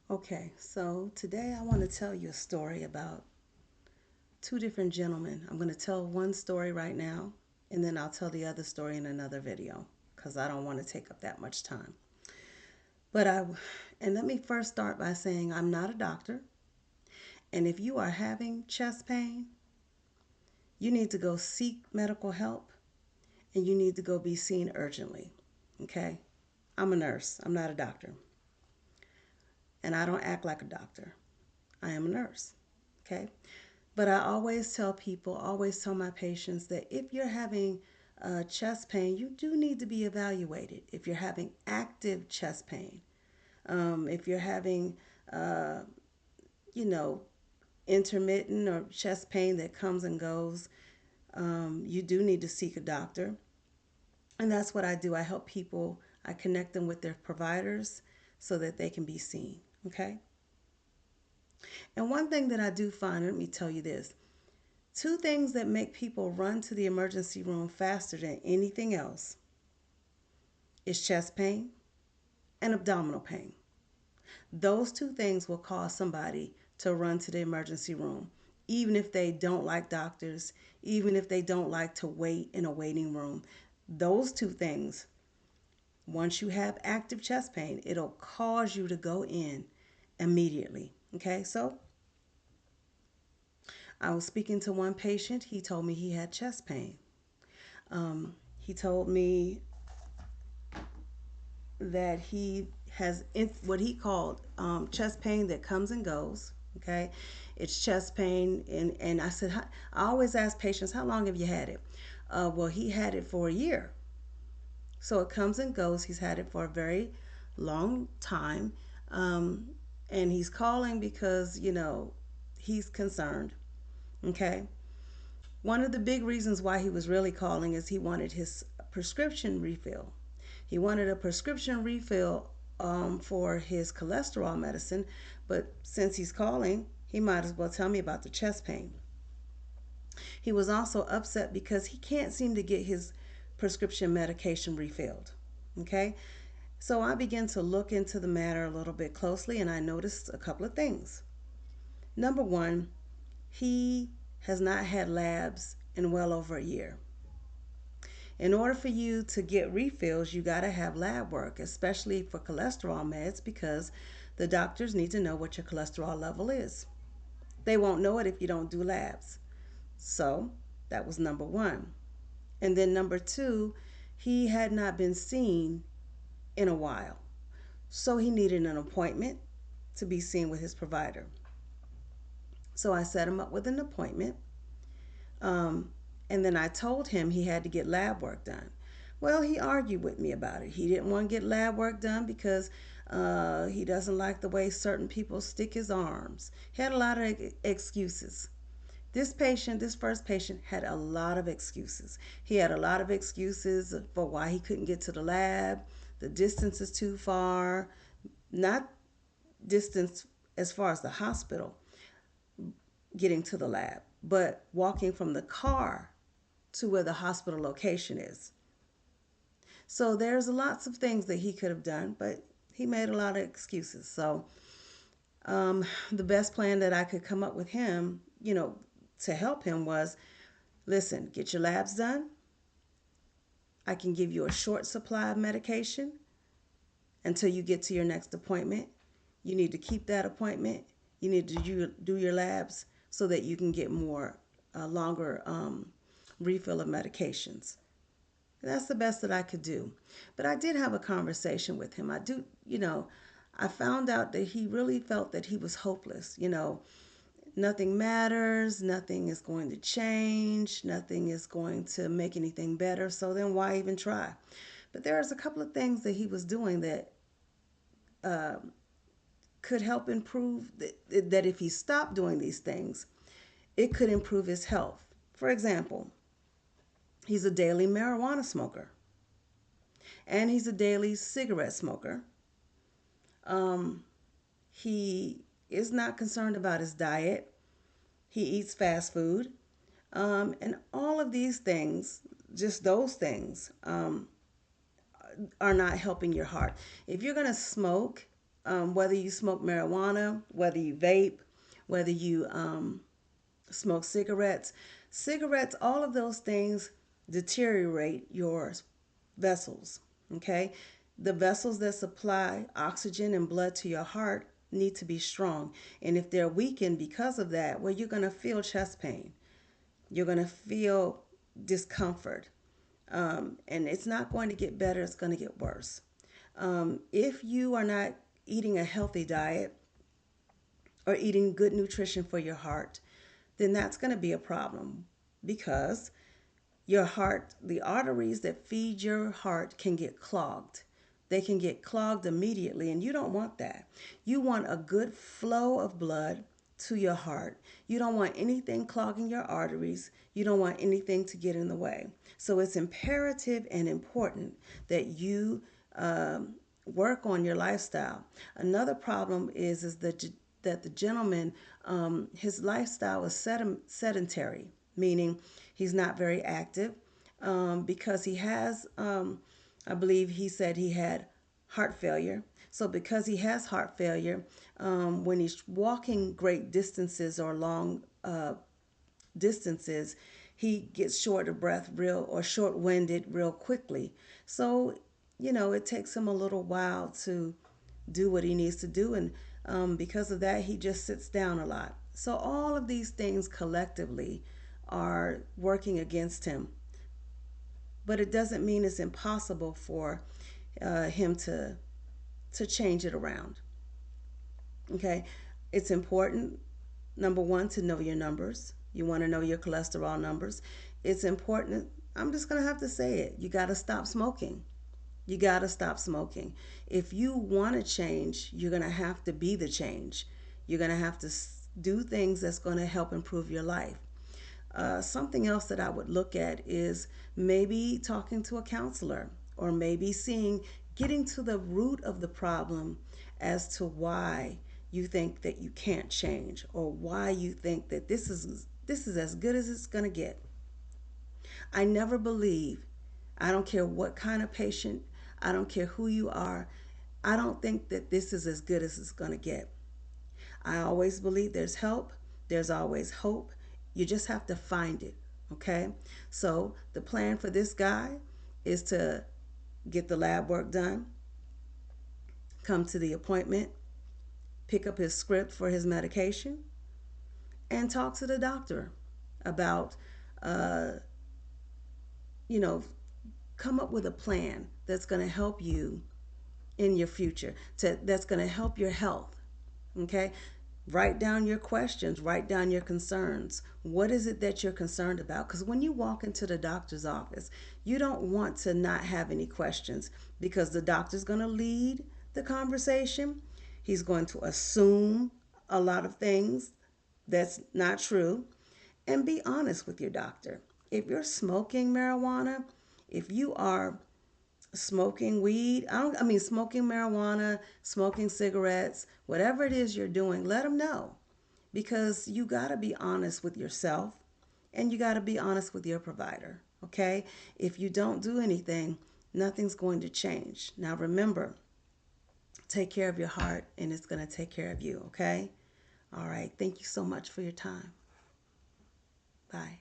Okay, so today I want to tell you a story about two different gentlemen. I'm going to tell one story right now, and then I'll tell the other story in another video because I don't want to take up that much time. But and let me first start by saying I'm not a doctor, and if you are having chest pain, you need to go seek medical help and you need to go be seen urgently. Okay? I'm a nurse, I'm not a doctor, and I don't act like a doctor. I am a nurse. Okay? But I always tell people, always tell my patients that if you're having chest pain, you do need to be evaluated. If you're having active chest pain, if you're having, uh, you know, intermittent or chest pain that comes and goes, you do need to seek a doctor. And that's what I do. I help people, I connect them with their providers so that they can be seen. Okay? And one thing that I do find, let me tell you this, two things that make people run to the emergency room faster than anything else is chest pain and abdominal pain. Those two things will cause somebody to run to the emergency room, even if they don't like doctors, even if they don't like to wait in a waiting room. Those two things, once you have active chest pain, it'll cause you to go in immediately. Okay, so I was speaking to one patient. He told me he had chest pain. He told me that he has what he called chest pain that comes and goes. Okay, it's chest pain, and I said I always ask patients, how long have you had it? Well, he had it for a year, so it comes and goes. He's had it for a very long time, um, and he's calling because he's concerned. Okay, one of the big reasons why he was really calling is he wanted his prescription refill. He wanted a prescription refill for his cholesterol medicine, but since he's calling, he might as well tell me about the chest pain. He was also upset because he can't seem to get his prescription medication refilled. Okay, so I began to look into the matter a little bit closely and I noticed a couple of things. Number one, he has not had labs in well over a year. In order for you to get refills, you got to have lab work, especially for cholesterol meds, because the doctors need to know what your cholesterol level is. They won't know it if you don't do labs. So that was number one. And then number two, he had not been seen in a while. So he needed an appointment to be seen with his provider. So I set him up with an appointment. Um, and then I told him he had to get lab work done. Well, he argued with me about it. He didn't want to get lab work done because he doesn't like the way certain people stick his arms. He had a lot of excuses. This first patient, had a lot of excuses. He had a lot of excuses for why he couldn't get to the lab. The distance is too far. Not distance as far as the hospital, getting to the lab, but walking from the car to where the hospital location is. So there's lots of things that he could have done, but he made a lot of excuses. So the best plan that I could come up with him, to help him was, listen, get your labs done. I can give you a short supply of medication until you get to your next appointment. You need to keep that appointment. You need to do your labs so that you can get more longer refill of medications. That's the best that I could do. But I did have a conversation with him. I found out that he really felt that he was hopeless. Nothing matters, nothing is going to change, nothing is going to make anything better. So then why even try? But there's a couple of things that he was doing that could help improve, that if he stopped doing these things, it could improve his health. For example, he's a daily marijuana smoker and he's a daily cigarette smoker. He is not concerned about his diet. He eats fast food. And all of these things, just those things, are not helping your heart. If you're going to smoke whether you smoke marijuana, whether you vape, whether you smoke cigarettes. Cigarettes, all of those things deteriorate your vessels. Okay? The vessels that supply oxygen and blood to your heart need to be strong. And if they're weakened because of that, well, you're going to feel chest pain. You're going to feel discomfort. And it's not going to get better, it's going to get worse. If you are not eating a healthy diet or eating good nutrition for your heart, then that's going to be a problem because your heart, the arteries that feed your heart can get clogged. They can get clogged immediately, and you don't want that. You want a good flow of blood to your heart. You don't want anything clogging your arteries. You don't want anything to get in the way. So it's imperative and important that you work on your lifestyle. Another problem is that the gentleman, his lifestyle is sedentary, meaning he's not very active because he has, I believe he said he had heart failure. So because he has heart failure, when he's walking great distances or long distances, he gets short of breath real or short-winded real quickly. So, it takes him a little while to do what he needs to do. And because of that, he just sits down a lot. So all of these things collectively are working against him. But it doesn't mean it's impossible for him to change it around. Okay, it's important, number one, to know your numbers. You want to know your cholesterol numbers. It's important. I'm just going to have to say it. You got to stop smoking. You got to stop smoking. If you want to change, you're going to have to be the change. You're going to have to do things that's going to help improve your life. Something else that I would look at is maybe talking to a counselor or maybe getting to the root of the problem as to why you think that you can't change or why you think that this is as good as it's going to get. I never believe, I don't care what kind of patient, I don't care who you are, I don't think that this is as good as it's going to get. I always believe there's help, there's always hope. You just have to find it, okay? So the plan for this guy is to get the lab work done, come to the appointment, pick up his script for his medication, and talk to the doctor about, uh, you know, come up with a plan that's going to help you in your future, that's going to help your health, okay? Write down your questions, write down your concerns. What is it that you're concerned about? Because when you walk into the doctor's office, you don't want to not have any questions because the doctor's going to lead the conversation. He's going to assume a lot of things that's not true. And be honest with your doctor. If you're smoking marijuana, if you are smoking weed, I mean smoking marijuana, smoking cigarettes, whatever it is you're doing, let them know. Because you got to be honest with yourself and you got to be honest with your provider, okay? If you don't do anything, nothing's going to change. Now remember, take care of your heart and it's going to take care of you, okay? All right. Thank you so much for your time. Bye.